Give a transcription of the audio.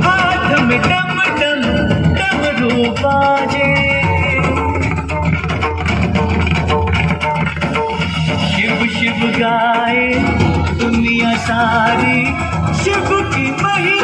हाथ में डम डम डमरू बाजे, शिव शिव गाए दुनिया सारी, शिव की महिमा